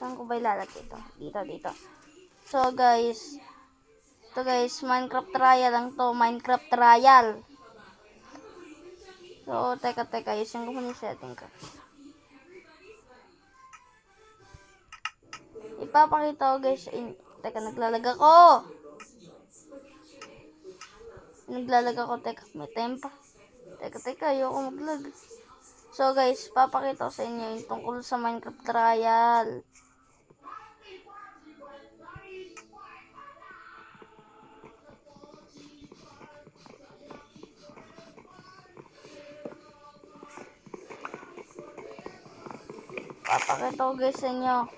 Saan ko ba ilalagay ito? Dito. So guys, ito guys, Minecraft trial lang to. Minecraft trial. So, teka, ayusin ko muna yung setting ko. Ipapakita ko guys, teka, naglalag ako. Teka, may time pa. Teka, ayoko maglag. So guys, papakita ko sa inyo yung tungkol sa Minecraft trial. Papakita ko guys sa inyo.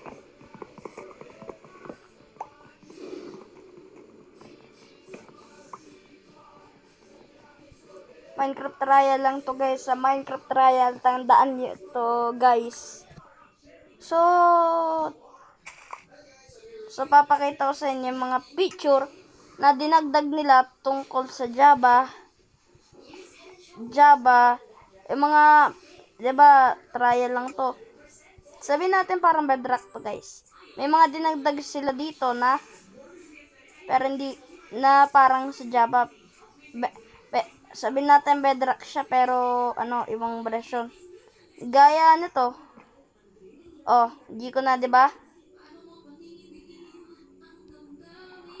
Minecraft trial lang to guys. Sa Minecraft trial, tandaan nyo to guys. So papakita ko sa inyo yung mga picture na dinagdag nila tungkol sa Java. Yung mga, diba, trial lang to. Sabihin natin parang bedrock to guys. May mga dinagdag sila dito na, pero hindi, na parang sa Java. Sabihin natin bedrock siya, pero, ibang version. Gaya nito. Oh, G ko na, diba?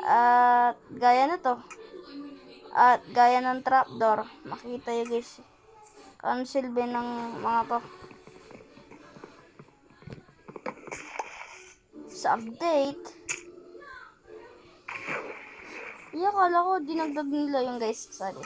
At gaya nito. At gaya ng trapdoor. Makita yun guys. Kung silbi ng mga to. Sa update. Akala ko dinagdag nila yung guys. Sorry.